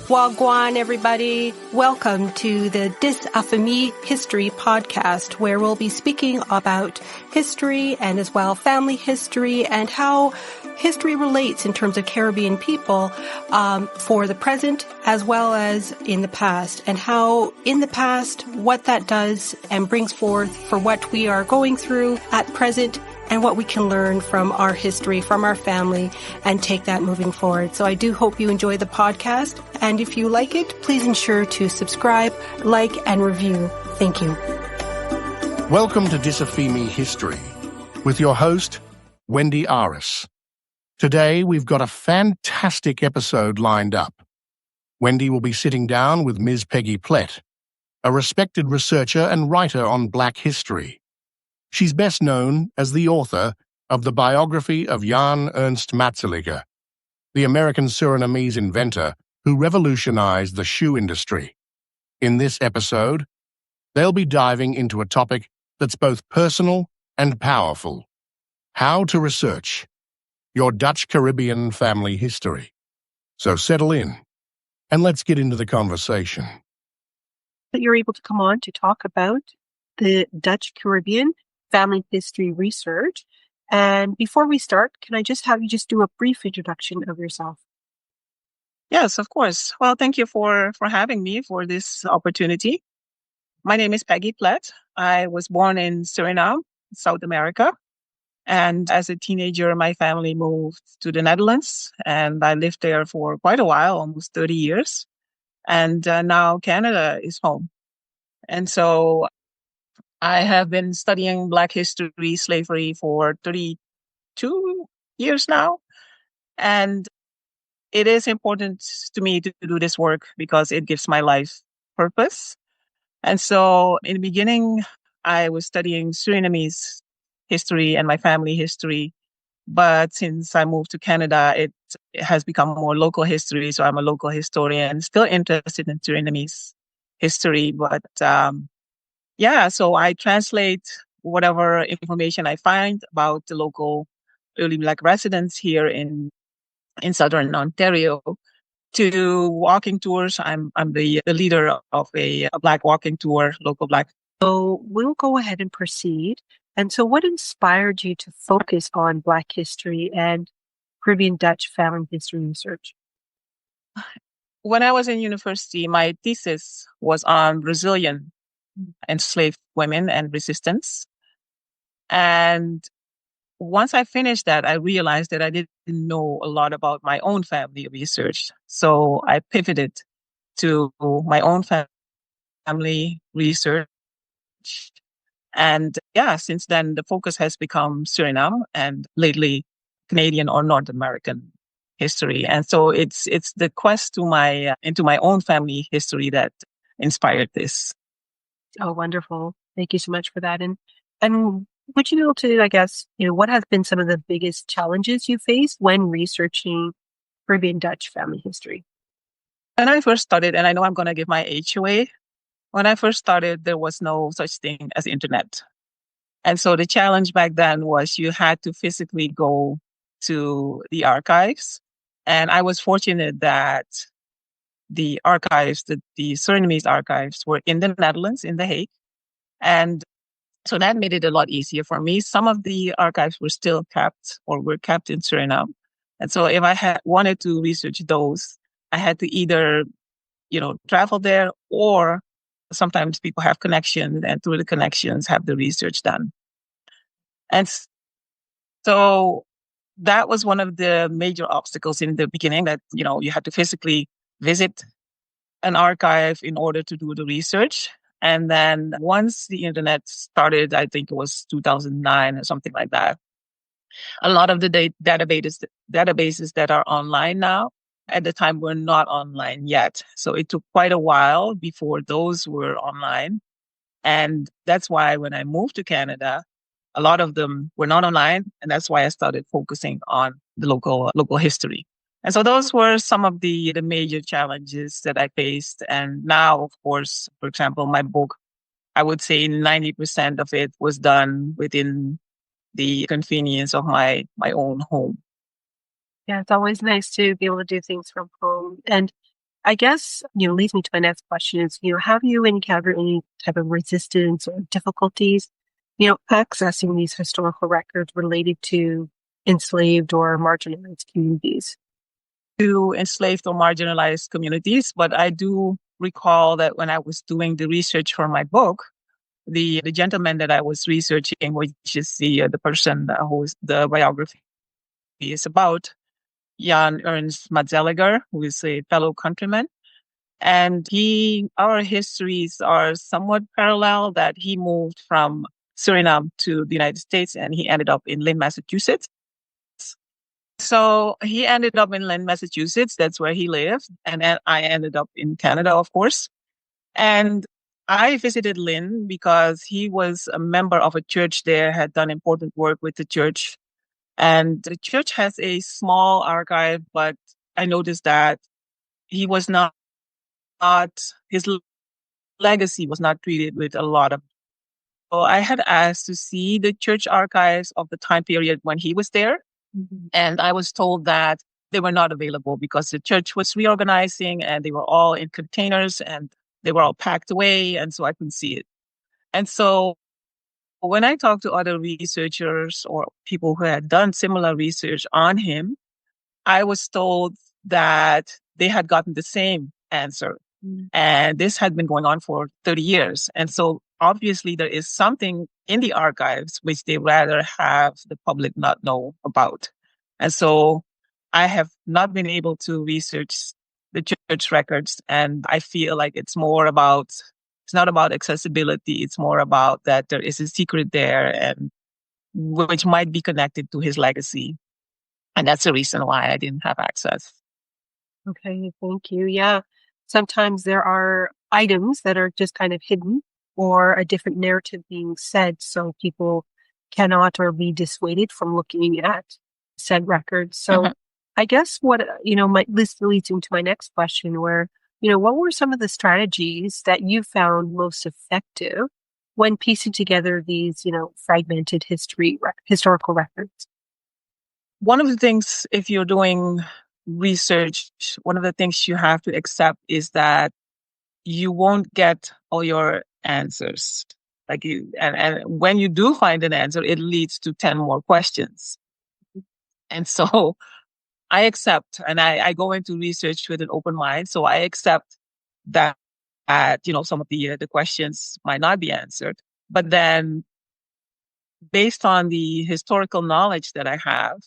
Wagwan, everybody. Welcome to the Dis Affamie History podcast, where we'll be speaking about history and as well family history and how history relates in terms of Caribbean people for the present as well as in the past, and how in the past, what that does and brings forth for what we are going through at present and what we can learn from our history, from our family, and take that moving forward. So I do hope you enjoy the podcast. And if you like it, please ensure to subscribe, like, and review. Thank you. Welcome to Dis Affamie History with your host, Wendy Aris. Today, we've got a fantastic episode lined up. Wendy will be sitting down with Ms. Peggy Plet, a respected researcher and writer on Black history. She's best known as the author of the biography of Jan Ernst Matzeliger, the American Surinamese inventor who revolutionized the shoe industry. In this episode, they'll be diving into a topic that's both personal and powerful: how to research your Dutch Caribbean family history. So settle in, and let's get into the conversation. That you're able to come on to talk about the Dutch Caribbean family history research. And before we start, can I just have you just do a brief introduction of yourself? Yes, of course. Well, thank you for having me for this opportunity. My name is Peggy Plet. I was born in Suriname, South America. And as a teenager, my family moved to the Netherlands, and I lived there for quite a while, almost 30 years. And now Canada is home. And so I have been studying Black history, slavery for 32 years now. And it is important to me to do this work because it gives my life purpose. And so in the beginning, I was studying Surinamese history and my family history. But since I moved to Canada, it has become more local history. So I'm a local historian, still interested in Surinamese history. But so I translate whatever information I find about the local early Black residents here in Southern Ontario to walking tours. I'm the leader of a Black walking tour, local Black. So we'll go ahead and proceed. And so what inspired you to focus on Black history and Caribbean Dutch family history research? When I was in university, my thesis was on Brazilian enslaved women and resistance. And once I finished that, I realized that I didn't know a lot about my own family research. So I pivoted to my own family research. And since then, the focus has become Suriname and lately Canadian or North American history. And so it's the quest to into my own family history that inspired this. Oh, wonderful. Thank you so much for that. And would you be able to, I guess, what has been some of the biggest challenges you faced when researching Caribbean Dutch family history? When I first started, and I know I'm going to give my age away, when I first started, there was no such thing as internet. And so the challenge back then was you had to physically go to the archives. And I was fortunate that the archives, the Surinamese archives, were in the Netherlands, in The Hague. And so that made it a lot easier for me. Some of the archives were still kept in Suriname. And so if I wanted to research those, I had to either, travel there, or sometimes people have connections, and through the connections have the research done. And so that was one of the major obstacles in the beginning, that, you had to physically visit an archive in order to do the research. And then once the internet started, I think it was 2009 or something like that, a lot of the databases that are online now, at the time, were not online yet. So it took quite a while before those were online. And that's why when I moved to Canada, a lot of them were not online. And that's why I started focusing on the local history. And so those were some of the major challenges that I faced. And now, of course, for example, my book, I would say 90% of it was done within the convenience of my own home. Yeah, it's always nice to be able to do things from home. And I guess, leads me to my next question is, have you encountered any type of resistance or difficulties, accessing these historical records related to enslaved or marginalized communities? To enslaved or marginalized communities, but I do recall that when I was doing the research for my book, the gentleman that I was researching, which is the person who is the biography is about, Jan Ernst Matzeliger, who is a fellow countryman. And our histories are somewhat parallel, that he moved from Suriname to the United States and he ended up in Lynn, Massachusetts. So he ended up in Lynn, Massachusetts. That's where he lived. And then I ended up in Canada, of course. And I visited Lynn because he was a member of a church there, had done important work with the church. And the church has a small archive, but I noticed that he was his legacy was not treated with a lot of. So I had asked to see the church archives of the time period when he was there. Mm-hmm. And I was told that they were not available because the church was reorganizing and they were all in containers and they were all packed away. And so I couldn't see it. And so when I talked to other researchers or people who had done similar research on him, I was told that they had gotten the same answer. Mm. And this had been going on for 30 years. And so obviously there is something in the archives which they rather have the public not know about. And so I have not been able to research the church records. And I feel like it's not about accessibility. It's more about that there is a secret there and which might be connected to his legacy. And that's the reason why I didn't have access. Okay, thank you. Yeah. Sometimes there are items that are just kind of hidden or a different narrative being said, so people cannot or be dissuaded from looking at said records. So I guess what, leads into my next question where, what were some of the strategies that you found most effective when piecing together these, fragmented historical records? One of the things, if you're doing research, one of the things you have to accept is that you won't get all your answers. And when you do find an answer, it leads to 10 more questions. And so I accept, and I go into research with an open mind. So I accept that, some of the questions might not be answered. But then based on the historical knowledge that I have,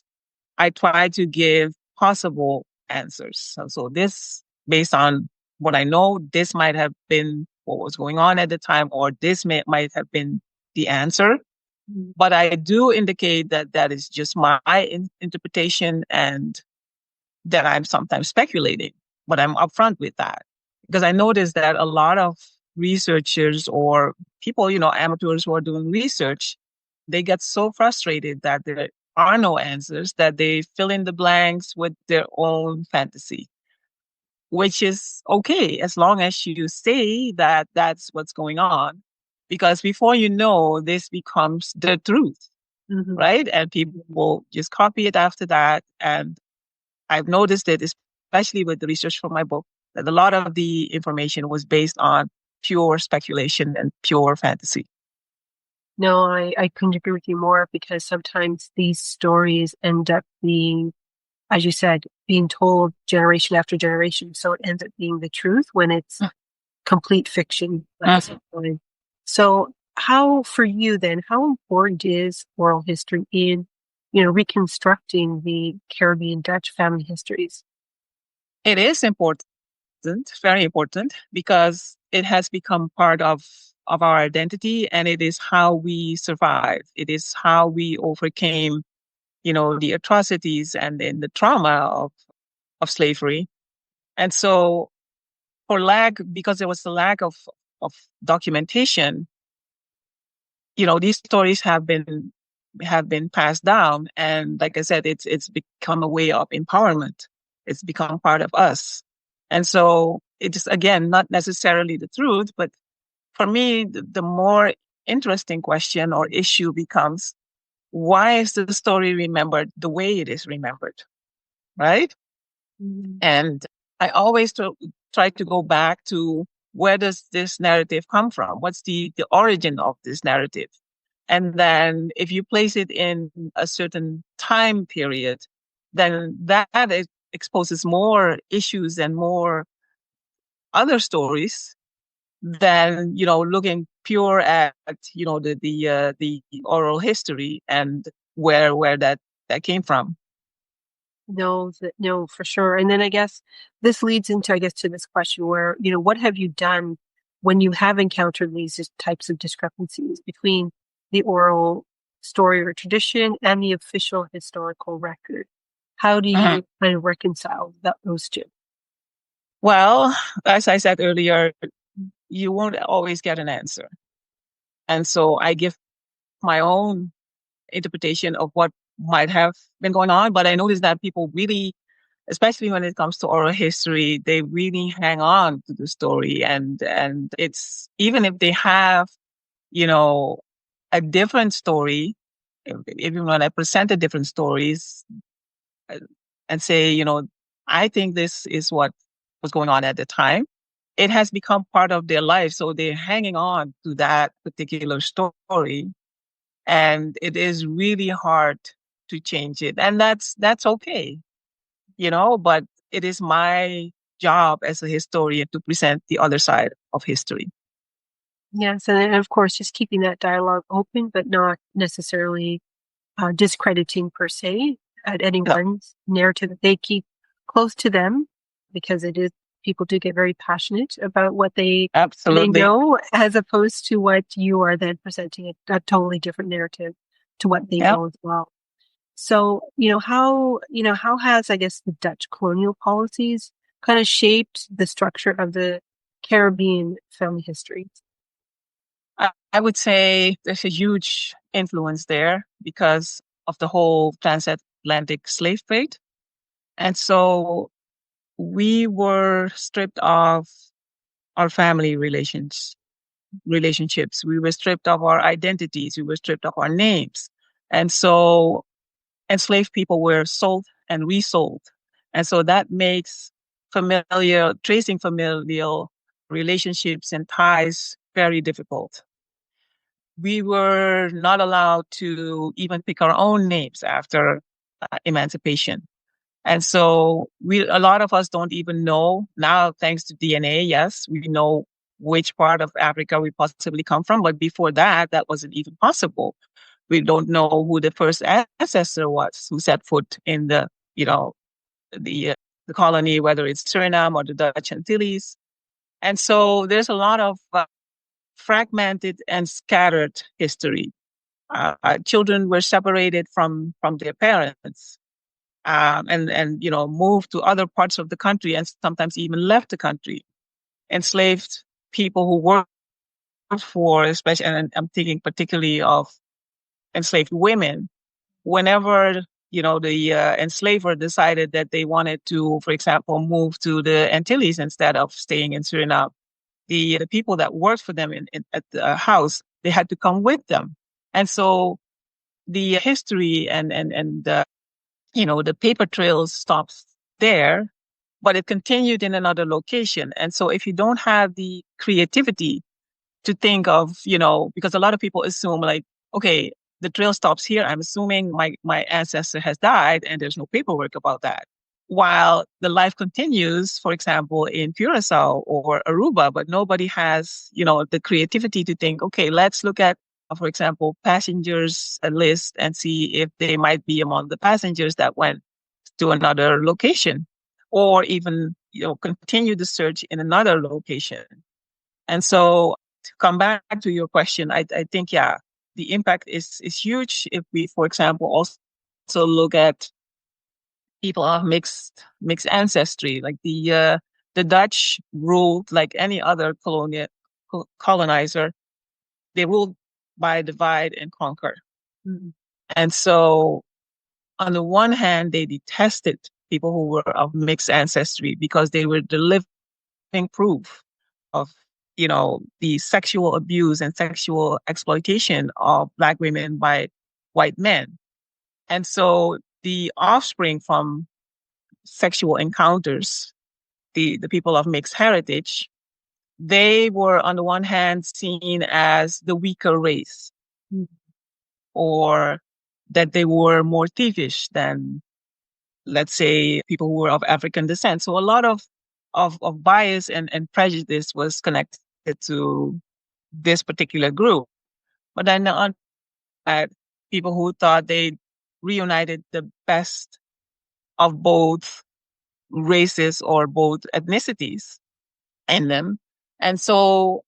I try to give possible answers. So this, based on what I know, this might have been what was going on at the time, or this might have been the answer. Mm-hmm. But I do indicate that is just my interpretation and that I'm sometimes speculating, but I'm upfront with that. Because I noticed that a lot of researchers or people, amateurs who are doing research, they get so frustrated that there are no answers that they fill in the blanks with their own fantasy, which is okay as long as you say that that's what's going on. Because before you know, this becomes the truth, right? And people will just copy it after that. And I've noticed it, especially with the research for my book, that a lot of the information was based on pure speculation and pure fantasy. No, I couldn't agree with you more, because sometimes these stories end up being, as you said, being told generation after generation. So it ends up being the truth when it's complete fiction. So for you then, how important is oral history in, reconstructing the Caribbean Dutch family histories? It is important, very important, because it has become part of our identity, and it is how we survive. It is how we overcame, the atrocities and then the trauma of slavery. And so because there was a lack of documentation, these stories have been passed down. And like I said, it's become a way of empowerment. It's become part of us. And so it is, again, not necessarily the truth, but for me, the more interesting question or issue becomes, why is the story remembered the way it is remembered? Right? Mm-hmm. And I always try to go back to where does this narrative come from? What's the origin of this narrative? And then if you place it in a certain time period, then that exposes more issues and more other stories than, looking pure at, the oral history and where that came from. No, no, for sure. And then I guess this leads into, to this question where, what have you done when you have encountered these types of discrepancies between the oral story or tradition and the official historical record? How do you kind of reconcile those two? Well, as I said earlier, you won't always get an answer. And so I give my own interpretation of what might have been going on. But I noticed that people really, especially when it comes to oral history, they really hang on to the story. And it's, even if they have, a different story, even when I presented different stories and say, I think this is what was going on at the time, it has become part of their life. So they're hanging on to that particular story. And it is really hard to change it. And that's okay, but it is my job as a historian to present the other side of history. Yes, and of course, just keeping that dialogue open, but not necessarily discrediting per se at anyone's narrative that they keep close to them, because people do get very passionate about what they know, as opposed to what you are then presenting a totally different narrative to what they know as well. So, how has, I guess, the Dutch colonial policies kind of shaped the structure of the Caribbean family history? I would say there's a huge influence there because of the whole transatlantic slave trade. And so we were stripped of our family relationships. We were stripped of our identities. We were stripped of our names. And so enslaved people were sold and resold. And so that makes tracing familial relationships and ties very difficult. We were not allowed to even pick our own names after emancipation. And so a lot of us don't even know now, thanks to DNA. Yes, we know which part of Africa we possibly come from. But before that wasn't even possible. We don't know who the first ancestor was who set foot in the colony, whether it's Suriname or the Dutch Antilles. And so there's a lot of fragmented and scattered history. Children were separated from their parents. And moved to other parts of the country and sometimes even left the country. Enslaved people who worked for, especially, and I'm thinking particularly of enslaved women, whenever, the enslaver decided that they wanted to, for example, move to the Antilles instead of staying in Suriname, the people that worked for them at the house, they had to come with them. And so the history and the paper trails stops there, but it continued in another location. And so if you don't have the creativity to think of, because a lot of people assume like, okay, the trail stops here. I'm assuming my ancestor has died and there's no paperwork about that. While the life continues, for example, in Curacao or Aruba, but nobody has, the creativity to think, okay, let's look at, for example, passengers list and see if they might be among the passengers that went to another location, or even, continue the search in another location. And so to come back to your question, I think, the impact is huge if we, for example, also look at people of mixed ancestry. Like the Dutch ruled like any other colonizer. They ruled by divide and conquer. Mm-hmm. And so on the one hand, they detested people who were of mixed ancestry because they were the living proof of, the sexual abuse and sexual exploitation of Black women by white men. And so the offspring from sexual encounters, the people of mixed heritage, they were on the one hand seen as the weaker race, or that they were more thievish than, let's say, people who were of African descent. So a lot of bias and prejudice was connected to this particular group. But then on that, people who thought they reunited the best of both races or both ethnicities in them. And so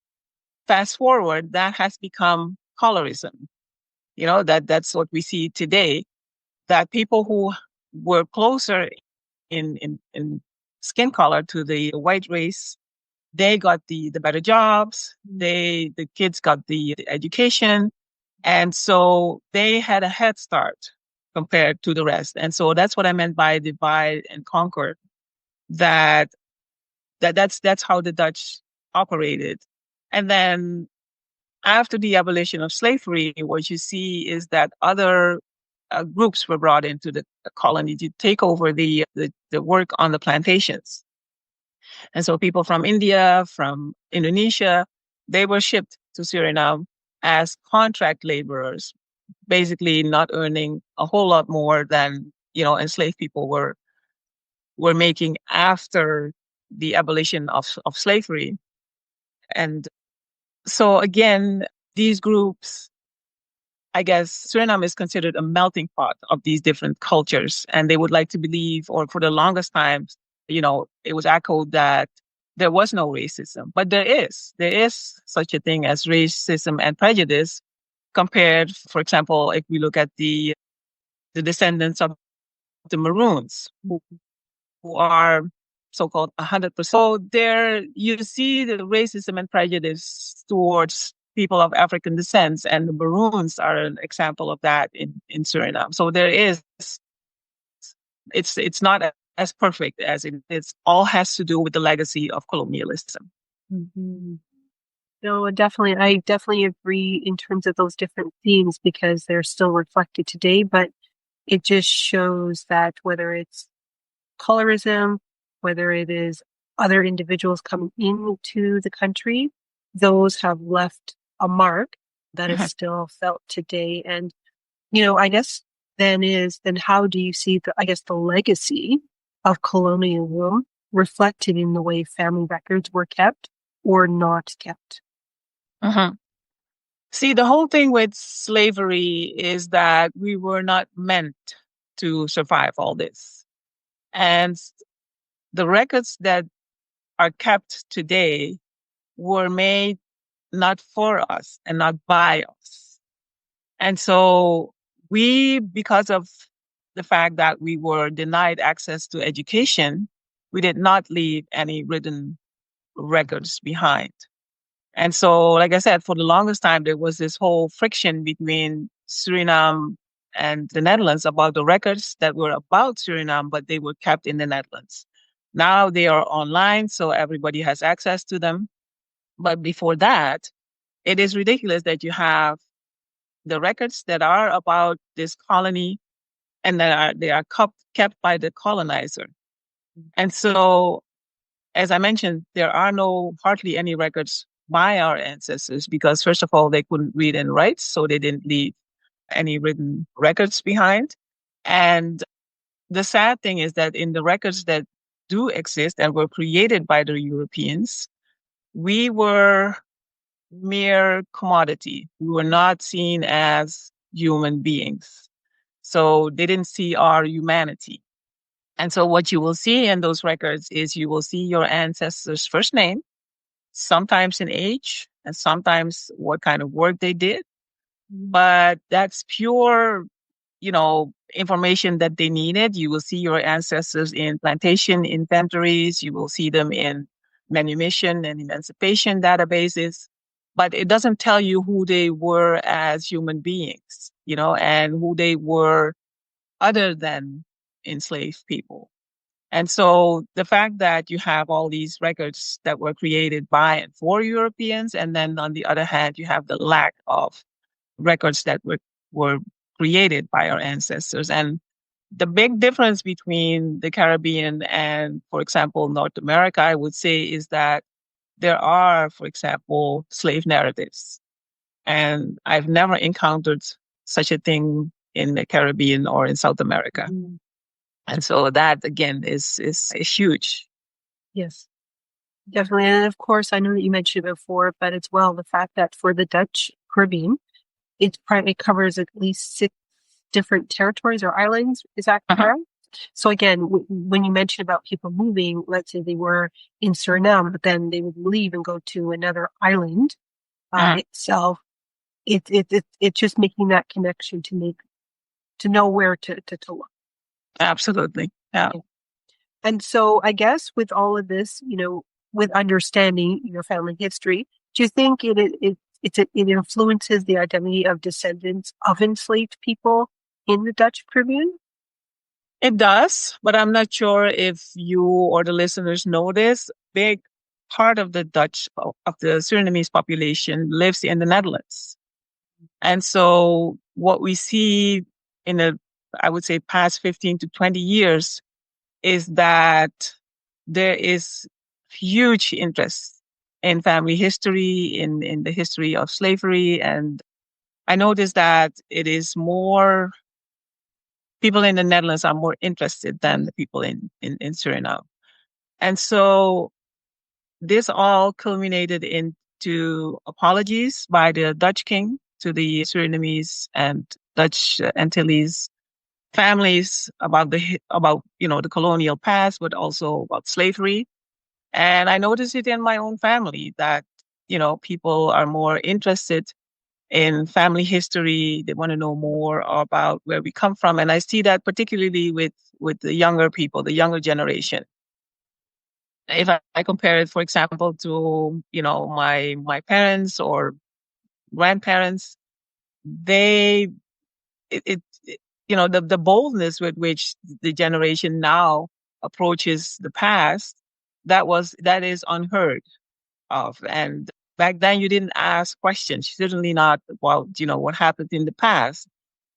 fast forward, that has become colorism. That's what we see today, that people who were closer in skin color to the white race, they got the better jobs, the kids got the education, and so they had a head start compared to the rest. And so that's what I meant by divide and conquer, that's how the Dutch operated. And then after the abolition of slavery, what you see is that other groups were brought into the colony to take over the work on the plantations. And so people from India, from Indonesia, they were shipped to Suriname as contract laborers, basically not earning a whole lot more than, enslaved people were making after the abolition of slavery. And so again, these groups, I guess Suriname is considered a melting pot of these different cultures. And they would like to believe, or for the longest time, it was echoed that there was no racism. But there is such a thing as racism and prejudice compared, for example, if we look at the descendants of the Maroons, who are so-called 100%. So there you see the racism and prejudice towards people of African descent, and the Maroons are an example of that in Suriname. So there is, it's not as perfect as it's all has to do with the legacy of colonialism. Mm-hmm. No, I definitely agree in terms of those different themes, because they're still reflected today, but it just shows that whether it's colorism, whether it is other individuals coming into the country, those have left a mark that is still felt today. And, I guess then how do you see the legacy of colonialism reflected in the way family records were kept or not kept? See, the whole thing with slavery is that we were not meant to survive all this. And the records that are kept today were made not for us and not by us. And so because of the fact that we were denied access to education, we did not leave any written records behind. And so, like I said, for the longest time, there was this whole friction between Suriname and the Netherlands about the records that were about Suriname, but they were kept in the Netherlands. Now they are online, so everybody has access to them. But before that, it is ridiculous that you have the records that are about this colony and they are kept by the colonizer. And so, as I mentioned, there are hardly any records by our ancestors because, first of all, they couldn't read and write, so they didn't leave any written records behind. And the sad thing is that in the records that do exist and were created by the Europeans, we were mere commodity. We were not seen as human beings. So they didn't see our humanity. And so what you will see in those records is you will see your ancestors' first name, sometimes an age, and sometimes what kind of work they did. But that's pure, information that they needed. You will see your ancestors in plantation inventories. You will see them in manumission and emancipation databases. But it doesn't tell you who they were as human beings, and who they were other than enslaved people. And so the fact that you have all these records that were created by and for Europeans, and then on the other hand, you have the lack of records that were created by our ancestors. And The big difference between the Caribbean and, for example, North America, I would say, is that there are, for example, slave narratives. And I've never encountered such a thing in the Caribbean or in South America. Mm. And so that, again, is huge. Yes, definitely. And of course, I know that you mentioned it before, but as well, the fact that for the Dutch Caribbean, it covers at least 6 different territories or islands. Is that correct? So again, when you mentioned about people moving, let's say they were in Suriname, but then they would leave and go to another island itself. It's just making that connection to know where to look. Absolutely. Yeah. And so I guess with all of this, with understanding your family history, do you think it influences the identity of descendants of enslaved people in the Dutch Caribbean? It does, but I'm not sure if you or the listeners know this. Big part of the Surinamese population lives in the Netherlands. And so what we see in I would say, past 15 to 20 years is that there is huge interest in family history, in the history of slavery. And I noticed that it is more people in the Netherlands are more interested than the people in Suriname. And so this all culminated into apologies by the Dutch king to the Surinamese and Dutch Antilles families about the colonial past, but also about slavery. And I noticed it in my own family that, people are more interested in family history. They want to know more about where we come from. And I see that particularly with the younger people, the younger generation. If I compare it, for example, to, my parents or grandparents, they, the boldness with which the generation now approaches the past, that is unheard of. And back then you didn't ask questions, certainly not about, what happened in the past.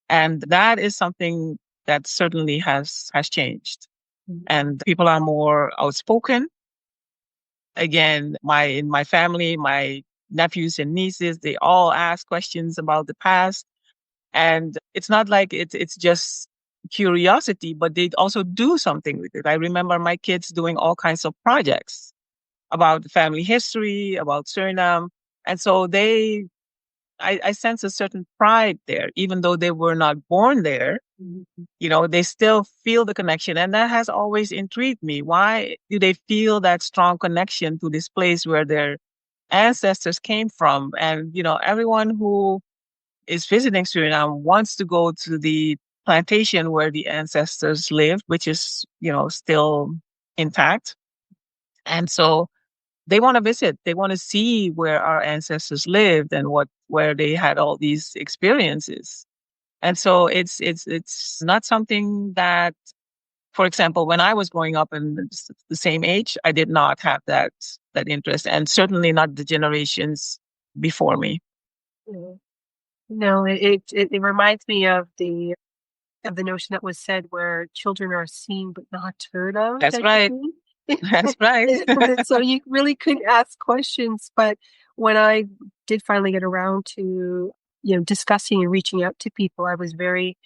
And that is something that certainly has changed. Mm-hmm. And people are more outspoken. Again, in my family, my nephews and nieces, they all ask questions about the past. And it's not like it's just curiosity, but they also do something with it. I remember my kids doing all kinds of projects about family history, about Suriname. And so I sense a certain pride there, even though they were not born there. Mm-hmm. They still feel the connection. And that has always intrigued me. Why do they feel that strong connection to this place where their ancestors came from? And, everyone who is visiting Suriname wants to go to the plantation where the ancestors lived, which is, still intact. And so they want to visit. They want to see where our ancestors lived and where they had all these experiences. And so it's not something that, for example, when I was growing up in the same age, I did not have that interest, and certainly not the generations before me. Yeah. No, it reminds me of the notion that was said where children are seen but not heard of. That's right. That's right. So you really couldn't ask questions. But when I did finally get around to, discussing and reaching out to people, I was very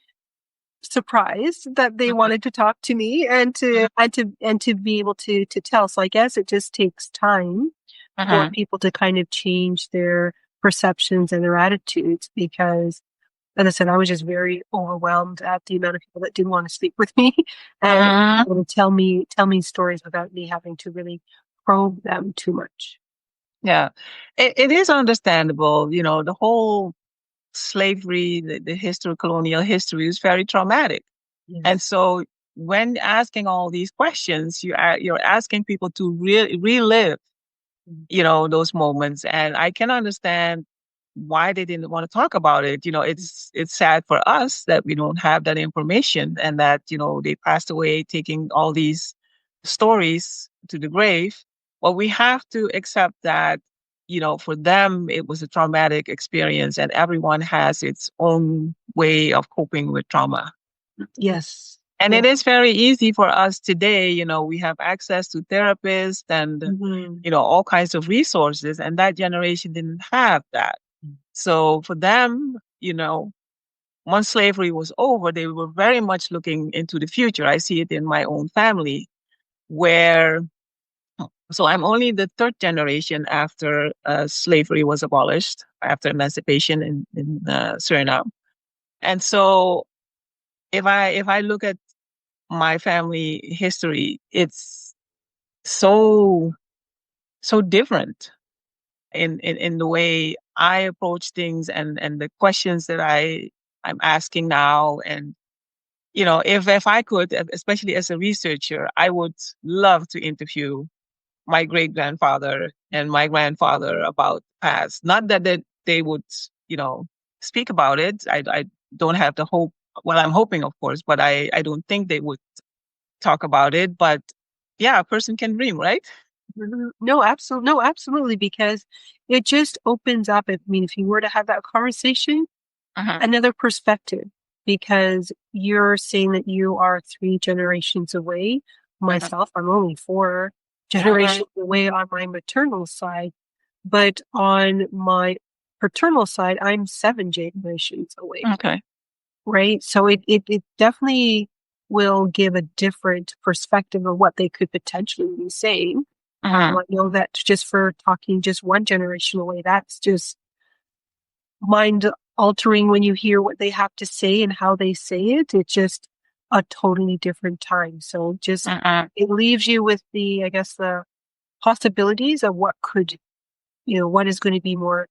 surprised that they wanted to talk to me and to be able to tell. So I guess it just takes time for people to kind of change their perceptions and their attitudes, because as I said, I was just very overwhelmed at the amount of people that didn't want to speak with me and able to tell me stories without me having to really probe them too much. Yeah, it is understandable. The whole slavery, the colonial history is very traumatic. Yes. And so when asking all these questions, you're asking people to relive, those moments. And I can understand why they didn't want to talk about it. It's sad for us that we don't have that information, and that, they passed away taking all these stories to the grave. But we have to accept that, for them, it was a traumatic experience, and everyone has its own way of coping with trauma. Yes. And it is very easy for us today. We have access to therapists and, all kinds of resources. And that generation didn't have that. So for them, once slavery was over, they were very much looking into the future. I see it in my own family so I'm only the third generation after slavery was abolished, after emancipation in Suriname. And so if I look at my family history, it's so different in the way I approach things and the questions that I'm asking now. And if I could, especially as a researcher, I would love to interview my great grandfather and my grandfather about past. Not that they would speak about it. I don't have the hope. Well, I'm hoping, of course, but I don't think they would talk about it. But yeah, a person can dream, right? No, absolutely, because it just opens up. If you were to have that conversation, another perspective, because you're saying that you are 3 generations away. Myself, I'm only 4 generations away on my maternal side, but on my paternal side, I'm 7 generations away. Okay. Right. So it definitely will give a different perspective of what they could potentially be saying. I know that just for talking just 1 generation away, that's just mind altering when you hear what they have to say and how they say it. It's just a totally different time. So just it leaves you with the possibilities of what could, what is going to be more,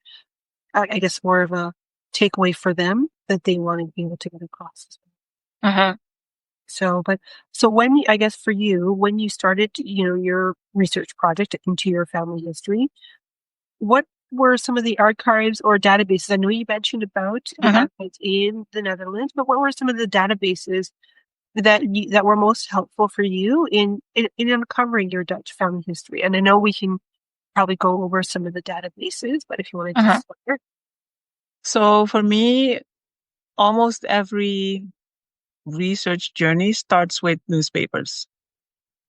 more of a takeaway for them that they want to be able to get across. So when for you, when you started, your research project into your family history, what were some of the archives or databases? I know you mentioned about in the Netherlands, but what were some of the databases that were most helpful for you in uncovering your Dutch family history? And I know we can probably go over some of the databases, but if you want to just start. So for me, almost every research journey starts with newspapers.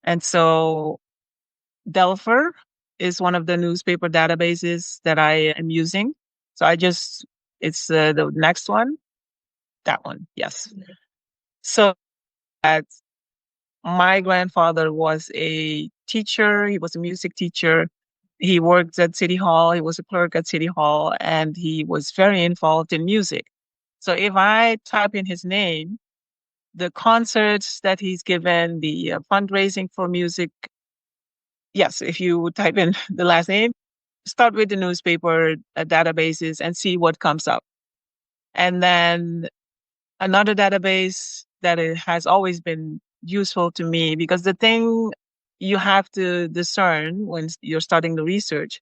And so Delver is one of the newspaper databases that I am using. So it's the next one. That one, yes. So my grandfather was a teacher. He was a music teacher. He worked at City Hall. He was a clerk at City Hall, and he was very involved in music. So if I type in his name, the concerts that he's given, the fundraising for music. Yes, if you type in the last name, start with the newspaper databases and see what comes up. And then another database that it has always been useful to me, because the thing you have to discern when you're starting the research,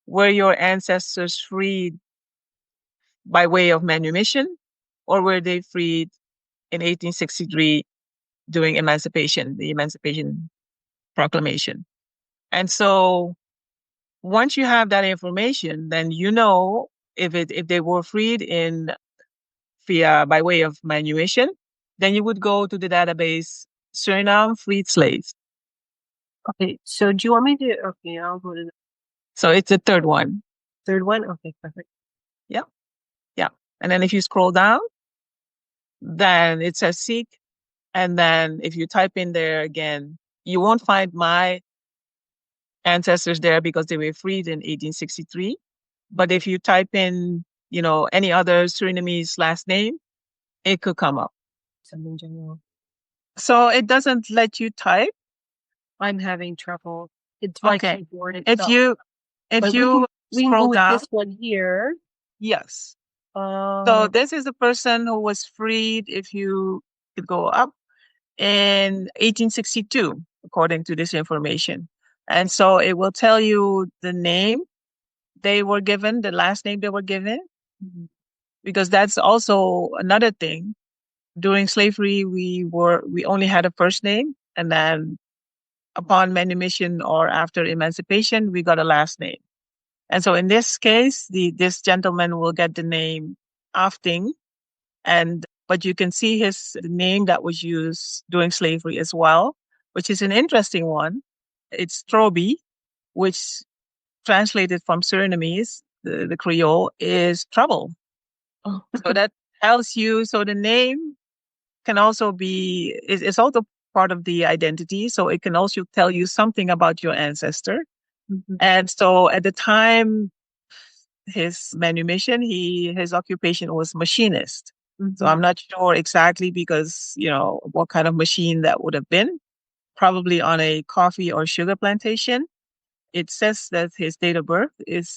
were your ancestors freed by way of manumission, or were they freed in 1863 during the Emancipation Proclamation? And so once you have that information, then if they were freed by way of manumission, then you would go to the database Suriname freed slaves. Okay, so do you want me to? Okay, I'll go to. So it's the third one. Third one. Okay, perfect. Yeah. And then if you scroll down, then it says seek, and then if you type in there again, you won't find my ancestors there because they were freed in 1863. But if you type in, any other Surinamese last name, it could come up. Something general. So it doesn't let you type. I'm having trouble. It's my keyboard itself. If you scroll down, this one here. Yes. So this is a person who was freed, if you could go up, in 1862, according to this information. And so it will tell you the name they were given, the last name they were given, because that's also another thing. During slavery, we only had a first name, and then upon manumission or after emancipation, we got a last name. And so in this case, this gentleman will get the name Afting, and but you can see the name that was used during slavery as well, which is an interesting one. It's Troby, which translated from Surinamese, the Creole, is trouble. Oh. So that tells you, so the name can also is also part of the identity. So it can also tell you something about your ancestor. Mm-hmm. And so at the time, his manumission, his occupation was machinist. Mm-hmm. So I'm not sure exactly because, what kind of machine that would have been. Probably on a coffee or sugar plantation. It says that his date of birth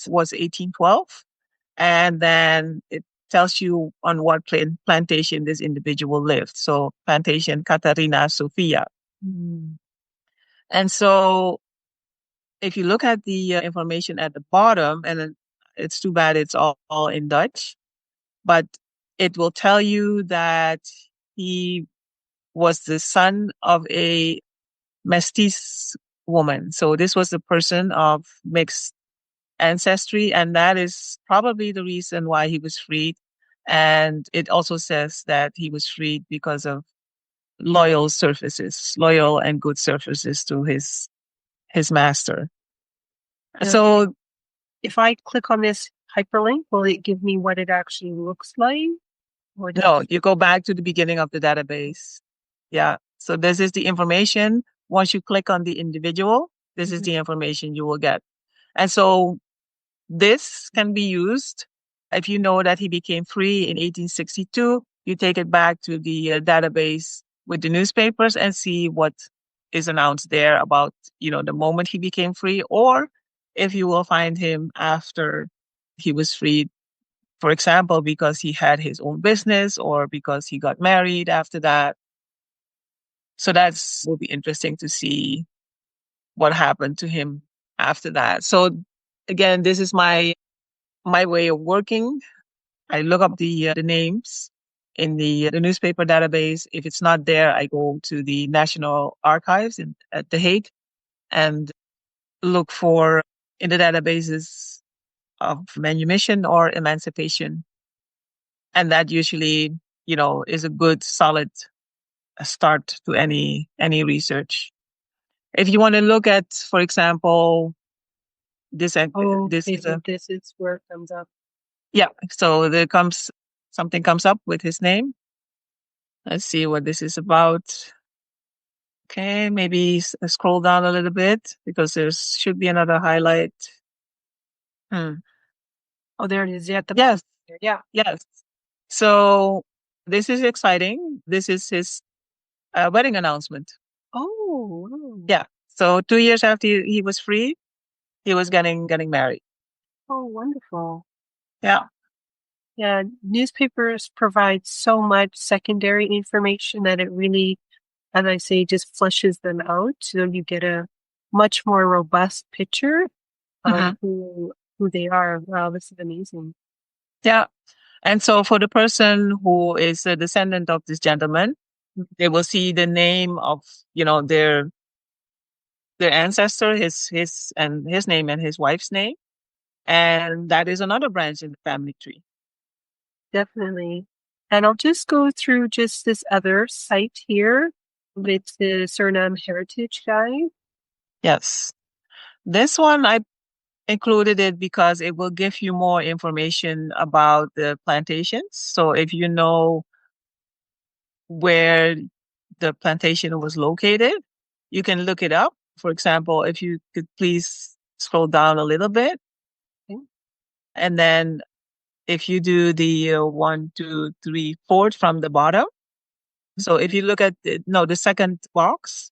was 1812. And then it tells you on what plantation this individual lived. So plantation Catarina Sofia. Mm. And so if you look at the information at the bottom, and then it's too bad it's all in Dutch, but it will tell you that he was the son of a mestiz woman. So this was a person of mixed ancestry, and that is probably the reason why he was freed. And it also says that he was freed because of loyal and good services to his master. Yeah. So if I click on this hyperlink, will it give me what it actually looks like? no, you go back to the beginning of the database. Yeah. So this is the information. Once you click on the individual, this is the information you will get. And so this can be used if you know that he became free in 1862. You take it back to the database with the newspapers and see what is announced there about, the moment he became free, or if you will find him after he was freed, for example, because he had his own business or because he got married after that. So will be interesting to see what happened to him after that. So again, this is my way of working. I look up the names in the newspaper database. If it's not there, I go to the National Archives at The Hague and look for in the databases of manumission or emancipation. And that usually, is a good, solid start to any research. If you want to look at, for example, this is where it comes up. Yeah. So something comes up with his name. Let's see what this is about. Okay, maybe scroll down a little bit because there should be another highlight. Oh, there it is. Yeah. Yes. Yeah. Yes. So this is exciting. This is his wedding announcement. Oh. Yeah. So 2 years after he was free, he was getting married. Oh, wonderful. Yeah. Yeah. Newspapers provide so much secondary information that it really, as I say, just flushes them out. So you get a much more robust picture of who they are. Wow, this is amazing. Yeah. And so for the person who is a descendant of this gentleman, they will see the name of, their ancestor, his name and his wife's name. And that is another branch in the family tree. Definitely. And I'll just go through just this other site here with the Suriname Heritage Guide. Yes. This one, I included it because it will give you more information about the plantations. So if you know where the plantation was located, you can look it up. For example, if you could please scroll down a little bit. Okay. And then if you do the 1, 2, 3, 4 from the bottom. So if you look at the second box.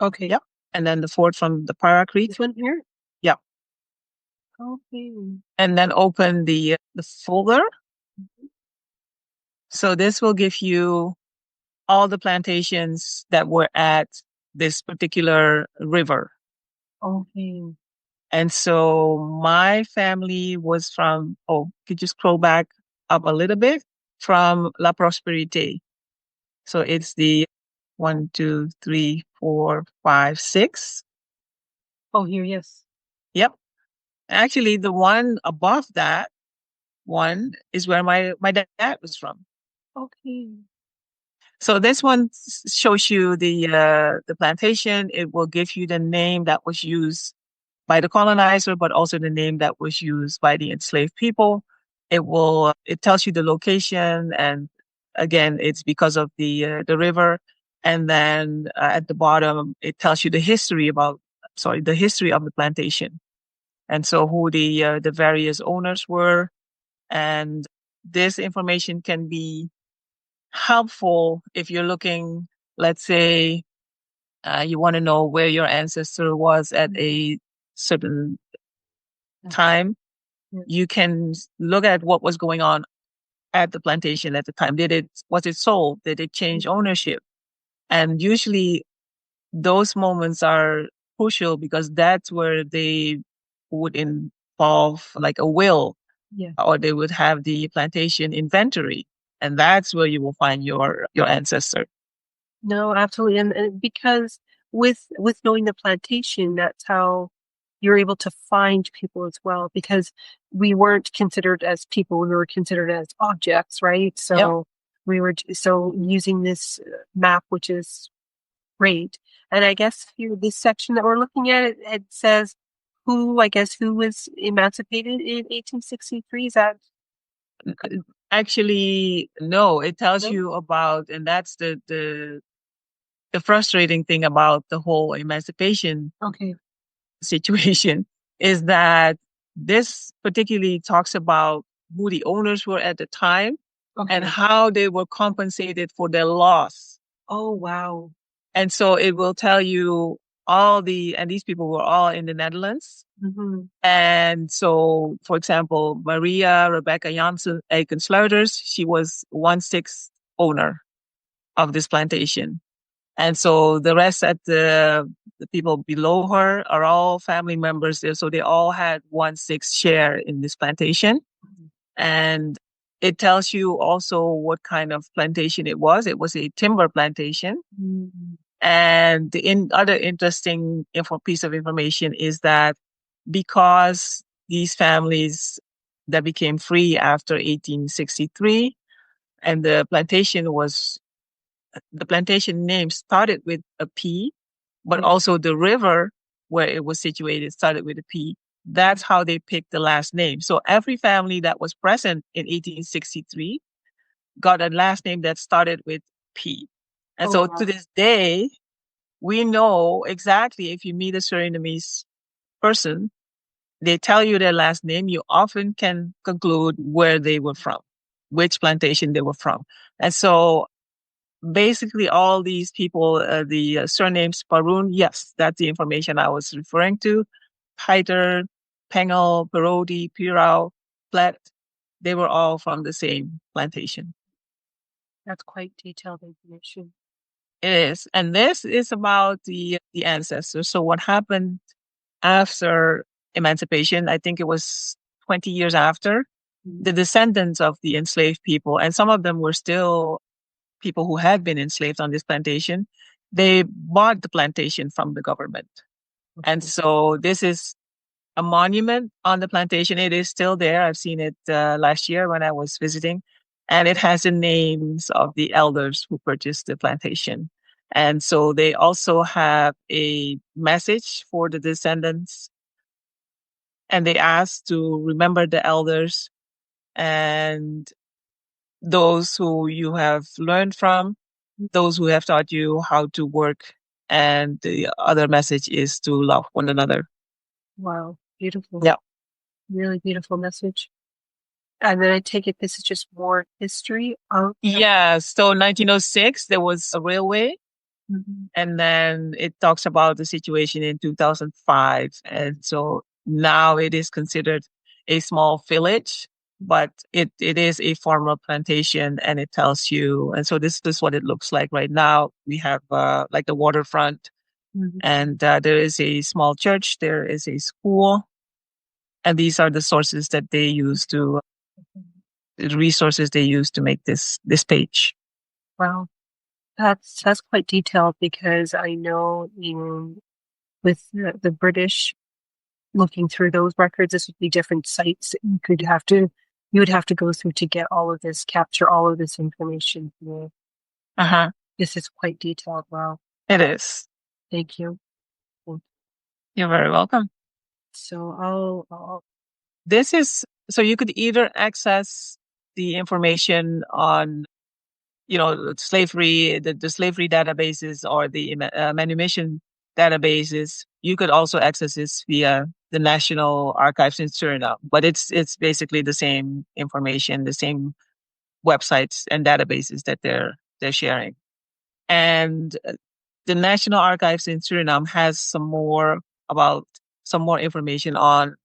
Okay. Yep. And then the fourth from the paracrete. This one here? Yeah. Okay. And then open the folder. So this will give you all the plantations that were at this particular river. Okay. And so my family was from, could you scroll back up a little bit? From La Prosperité. So it's the 1, 2, 3, 4, 5, 6. Oh, here, yes. Yep. Actually, the one above that one is where my dad was from. Okay. So this one shows you the plantation. It will give you the name that was used by the colonizer, but also the name that was used by the enslaved people. It tells you the location, and again, it's because of the river. And then at the bottom, it tells you the history the history of the plantation, and so who the various owners were. And this information can be helpful if you're looking, let's say, you want to know where your ancestor was at a certain time. You can look at what was going on at the plantation at the time. Was it sold? Did it change ownership? And usually those moments are crucial because that's where they would involve like a will, or they would have the plantation inventory. And that's where you will find your ancestor. No, absolutely. And because with knowing the plantation, that's how you're able to find people as well, because we weren't considered as people, we were considered as objects, right? So so using this map, which is great. And I guess here, this section that we're looking at, it says who was emancipated in 1863. Is that actually no? It tells you about, and that's the frustrating thing about the whole emancipation situation is that this particularly talks about who the owners were at the time and how they were compensated for their loss. Oh, wow. And so it will tell you and these people were all in the Netherlands. Mm-hmm. And so, for example, Maria Rebecca Janssen Sluiters, she was 1/6 owner of this plantation. And so the rest the people below her are all family members there. So they all had 1/6 share in this plantation. And it tells you also what kind of plantation it was. It was a timber plantation. And the other interesting piece of information is that because these families that became free after 1863, and the plantation name started with a P, but also the river where it was situated started with a P. That's how they picked the last name. So every family that was present in 1863 got a last name that started with P. And to this day, we know exactly if you meet a Surinamese person, they tell you their last name, you often can conclude where they were from, which plantation they were from. And so basically all these people, the surnames Paroon, yes, that's the information I was referring to. Piter, Pengel, Parodi, Pirau, Plet, they were all from the same plantation. That's quite detailed information. It is. And this is about the ancestors. So what happened after emancipation, I think it was 20 years after, the descendants of the enslaved people, and some of them were still people who had been enslaved on this plantation, they bought the plantation from the government. And so this is a monument on the plantation. It is still there. I've seen it last year when I was visiting. And it has the names of the elders who purchased the plantation. And so they also have a message for the descendants. And they ask to remember the elders and those who you have learned from, those who have taught you how to work. And the other message is to love one another. Wow. Beautiful. Yeah. Really beautiful message. And then I take it this is just more history of. Yeah. So 1906, there was a railway. And then it talks about the situation in 2005. And so now it is considered a small village, but it is a formal plantation, and it tells you. And so this is what it looks like right now. We have like the waterfront, and there is a small church, there is a school, and these are the sources that they use the resources they use to make this page. Wow. That's quite detailed, because I know with the British looking through those records, this would be different sites. You could have to you would have to go through to get all of this, capture all of this information. Uh-huh. This is quite detailed. Wow. It is. Thank you. You're very welcome. So So you could either access the information on, slavery, the slavery databases or the manumission databases. You could also access this via the National Archives in Suriname, but it's basically the same information, the same websites and databases that they're sharing. And the National Archives in Suriname has some more information on,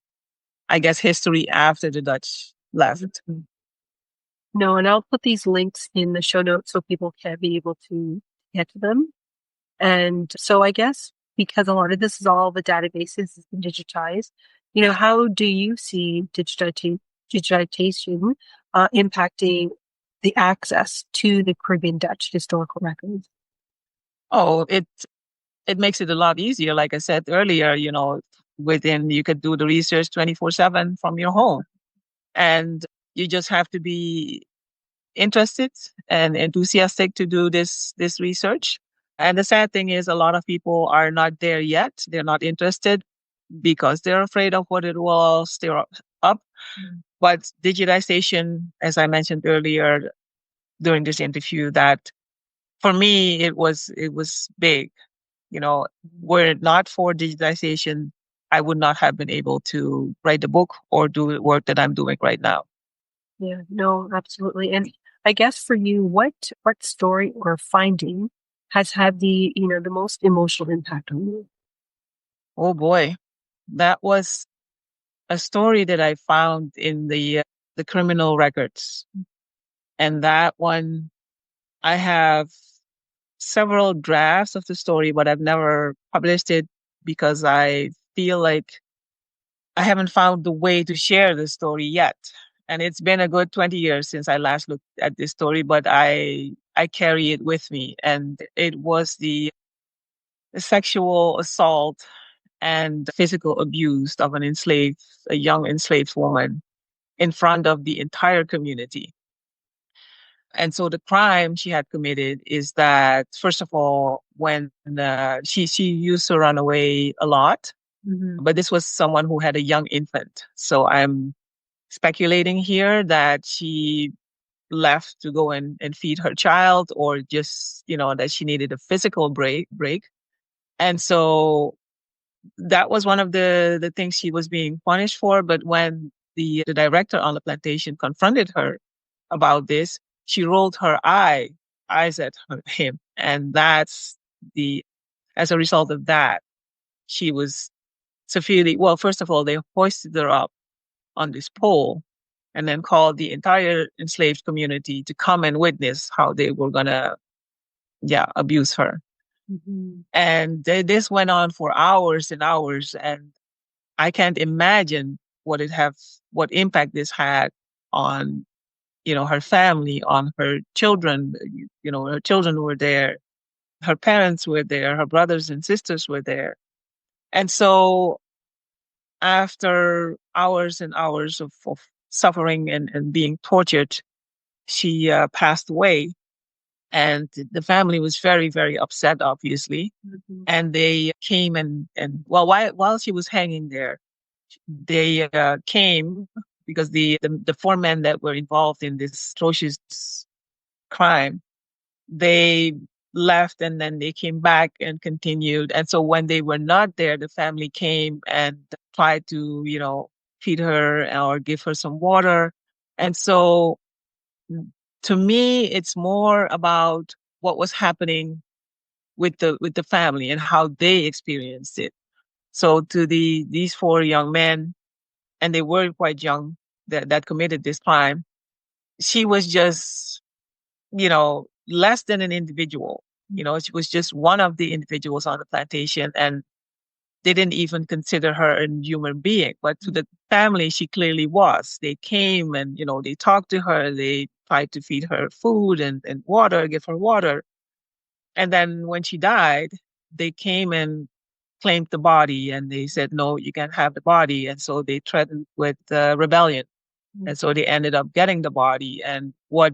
I guess, history after the Dutch left. Mm-hmm. No, and I'll put these links in the show notes so people can be able to get to them. And so I guess because a lot of this is all the databases is digitized, how do you see digitization impacting the access to the Caribbean Dutch historical records? Oh, it makes it a lot easier. Like I said earlier, you could do the research 24/7 from your home. And you just have to be interested and enthusiastic to do this research. And the sad thing is a lot of people are not there yet. They're not interested because they're afraid of what it will stir up. But digitization, as I mentioned earlier during this interview, that for me it was big. Were it not for digitization, I would not have been able to write the book or do the work that I'm doing right now. Yeah, no, absolutely. And I guess for you, what story or finding has had the most emotional impact on you? Oh boy, that was a story that I found in the criminal records, and that one I have several drafts of the story, but I've never published it because I feel like I haven't found the way to share the story yet. And it's been a good 20 years since I last looked at this story, but I carry it with me. And it was the sexual assault and physical abuse of a young enslaved woman in front of the entire community. And so the crime she had committed is that, first of all, when she used to run away a lot, but this was someone who had a young infant. So I'm speculating here that she left to go and feed her child, or just, that she needed a physical break. And so that was one of the things she was being punished for. But when the director on the plantation confronted her about this, she rolled her eyes at him. And as a result of that, she was severely, well, first of all, they hoisted her up on this pole and then called the entire enslaved community to come and witness how they were going to, abuse her. Mm-hmm. And this went on for hours and hours. And I can't imagine what impact this had on, her family, on her children. Her children were there. Her parents were there. Her brothers and sisters were there. And so after hours and hours of suffering and being tortured, she passed away. And the family was very, very upset, obviously. Mm-hmm. And they came and while she was hanging there, they came because the four men that were involved in this atrocious crime, they left and then they came back and continued. And so when they were not there, the family came and tried to, feed her or give her some water. And so to me, it's more about what was happening with the family and how they experienced it. So to these four young men, and they were quite young, that committed this crime, she was just, less than an individual. She was just one of the individuals on the plantation, and they didn't even consider her a human being. But to the family, she clearly was. They came and, they talked to her. They tried to feed her food and water, give her water. And then when she died, they came and claimed the body, and they said, no, you can't have the body. And so they threatened with rebellion. And so they ended up getting the body. And what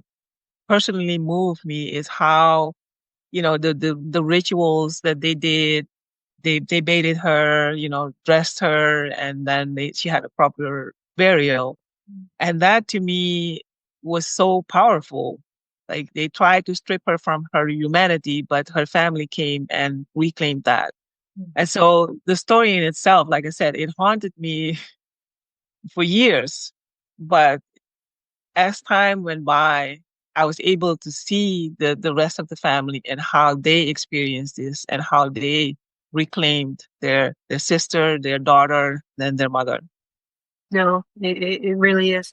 personally moved me is how, the rituals that they did. They baited her, dressed her, and then she had a proper burial. And that to me was so powerful. Like they tried to strip her from her humanity, but her family came and reclaimed that. And so the story in itself, like I said, it haunted me for years. But as time went by, I was able to see the rest of the family and how they experienced this and how they reclaimed their sister, their daughter, then their mother. No, it really is.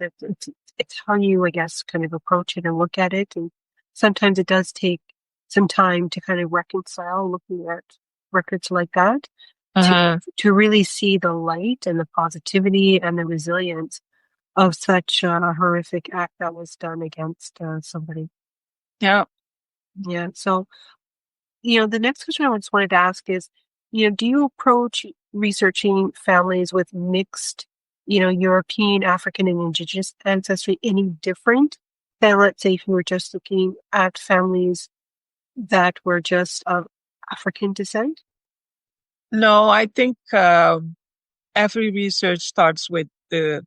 It's how you, I guess, kind of approach it and look at it. And sometimes it does take some time to kind of reconcile looking at records like that to really see the light and the positivity and the resilience of such a horrific act that was done against somebody. Yeah. Yeah. So, the next question I just wanted to ask is, do you approach researching families with mixed, European, African, and Indigenous ancestry any different than, let's say, if you were just looking at families that were just of African descent? No, I think every research starts with the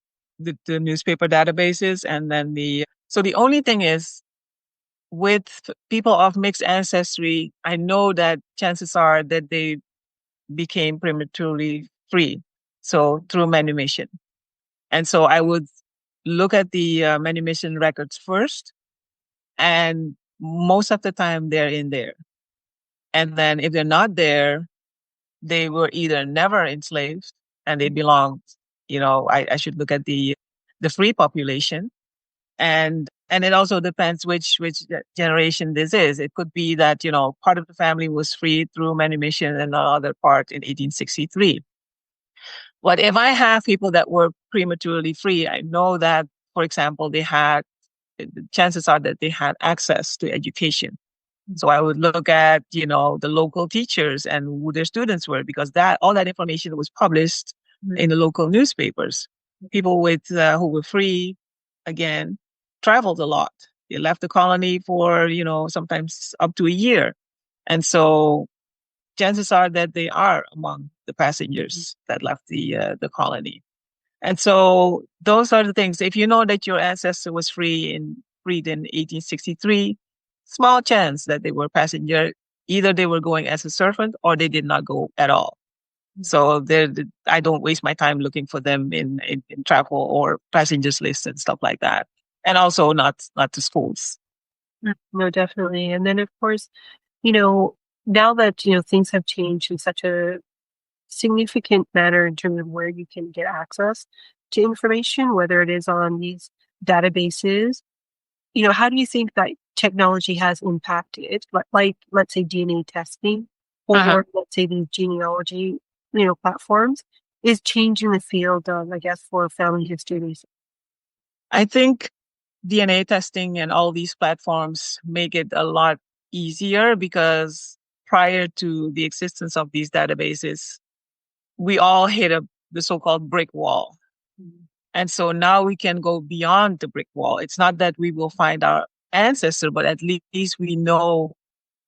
newspaper databases, and then so the only thing is with people of mixed ancestry, I know that chances are that they became prematurely free, so through manumission. And so I would look at the manumission records first, and most of the time they're in there. And then if they're not there, they were either never enslaved and they belonged, I should look at the free population. And it also depends which generation this is. It could be that, part of the family was freed through manumission and the other part in 1863. But if I have people that were prematurely free, I know that, for example, chances are that they had access to education. So I would look at, the local teachers and who their students were, because all that information was published in the local newspapers. People who were free, again, traveled a lot. They left the colony for, sometimes up to a year. And so chances are that they are among the passengers that left the colony. And so those are the things. If you know that your ancestor was freed in 1863, small chance that they were passenger. Either they were going as a servant or they did not go at all. So I don't waste my time looking for them in travel or passengers lists and stuff like that. And also not to schools. No, definitely. And then, of course, now that, things have changed in such a significant manner in terms of where you can get access to information, whether it is on these databases, how do you think that technology has impacted, like let's say DNA testing or let's say these genealogy, platforms is changing the field of, I guess, for family history research? I think DNA testing and all these platforms make it a lot easier because prior to the existence of these databases, we all hit the so-called brick wall. And so now we can go beyond the brick wall. It's not that we will find our ancestor, but at least we know,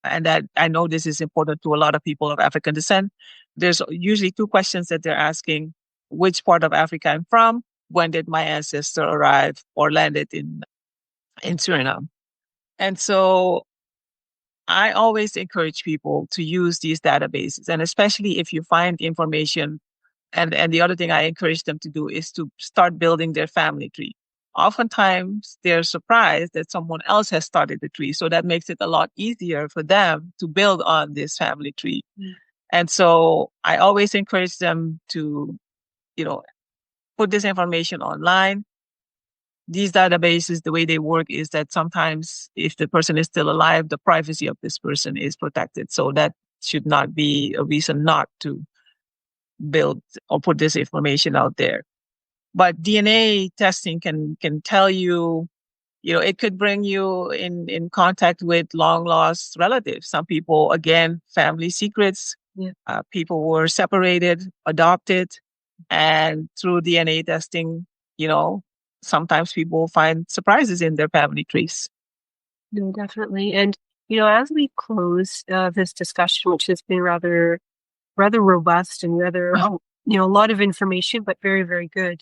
and that I know this is important to a lot of people of African descent. There's usually two questions that they're asking: which part of Africa I'm from, when did my ancestor arrive or landed in Suriname? And so I always encourage people to use these databases, and especially if you find information. And the other thing I encourage them to do is to start building their family tree. Oftentimes, they're surprised that someone else has started the tree. So that makes it a lot easier for them to build on this family tree. And so I always encourage them to, put this information online. These databases, the way they work is that sometimes if the person is still alive, the privacy of this person is protected. So that should not be a reason not to build or put this information out there. But DNA testing can tell you, it could bring you in contact with long lost relatives. Some people, again, family secrets. People were separated, adopted, and through DNA testing, sometimes people find surprises in their family trees. No, definitely. And, as we close this discussion, which has been rather robust and rather, a lot of information, but very, very good.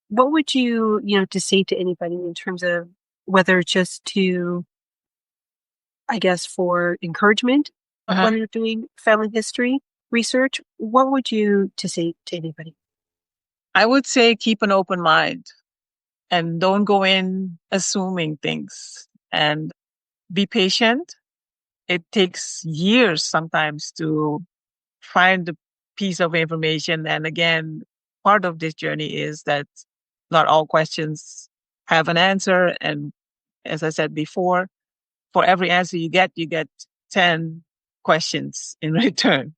What would you, to say to anybody in terms of whether just to, I guess, for encouragement, when you're doing family history research, what would you to say to anybody? I would say keep an open mind and don't go in assuming things, and be patient. It takes years sometimes to find a piece of information. And again, part of this journey is that not all questions have an answer. And as I said before, for every answer you get 10 questions in return.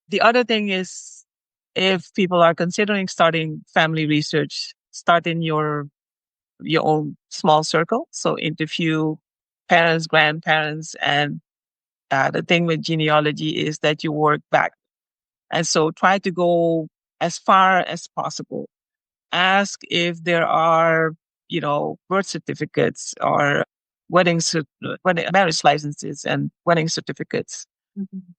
The other thing is, if people are considering starting family research, start in your own small circle. So interview parents, grandparents, and the thing with genealogy is that you work back. And so try to go as far as possible. Ask if there are, birth certificates or marriage licenses and wedding certificates,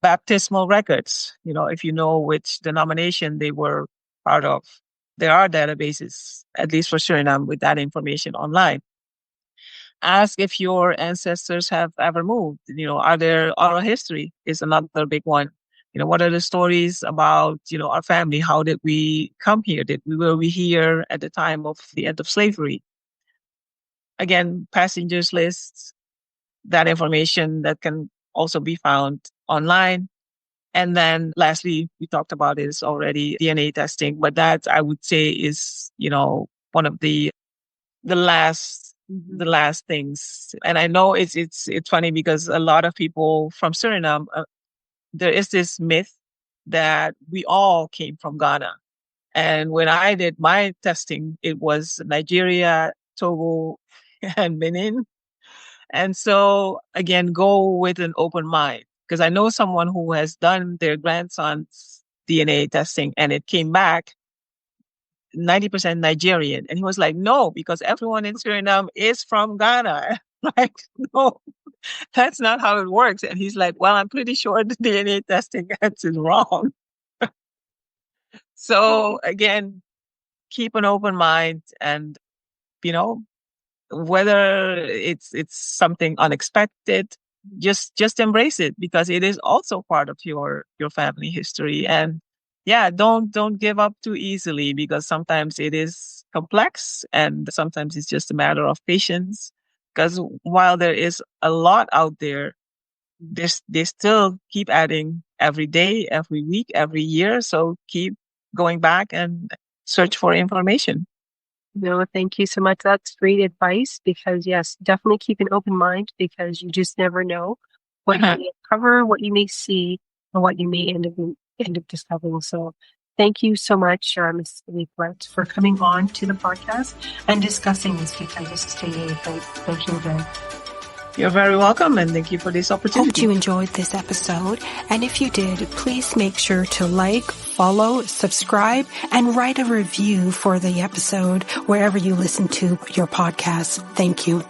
baptismal records, if you know which denomination they were part of. There are databases, at least for Suriname, with that information online. Ask if your ancestors have ever moved. Are there oral history is another big one. What are the stories about, our family? How did we come here? Were we here at the time of the end of slavery? Again, passengers lists, that information that can also be found online. And then lastly, we talked about this already, DNA testing, but that I would say is, one of the last things. And I know it's funny because a lot of people from Suriname, there is this myth that we all came from Ghana. And when I did my testing, it was Nigeria, Togo, and Benin. And so again, go with an open mind, because I know someone who has done their grandson's DNA testing and it came back 90% Nigerian. And he was like, no, because everyone in Suriname is from Ghana. Like, no, that's not how it works. And he's like, well, I'm pretty sure the DNA testing gets it wrong. So again, keep an open mind, and, whether it's something unexpected, just embrace it, because it is also part of your family history. And don't give up too easily, because sometimes it is complex and sometimes it's just a matter of patience. Because while there is a lot out there, they still keep adding every day, every week, every year. So keep going back and search for information. No, thank you so much. That's great advice, because yes, definitely keep an open mind, because you just never know what you may uncover, what you may see, and what you may end up discovering. So thank you so much, Ms. Peggy Plet, for coming on to the podcast and discussing this, because this is thank you again. You're very welcome, and thank you for this opportunity. Hope you enjoyed this episode, and if you did, please make sure to like, follow, subscribe, and write a review for the episode wherever you listen to your podcast. Thank you.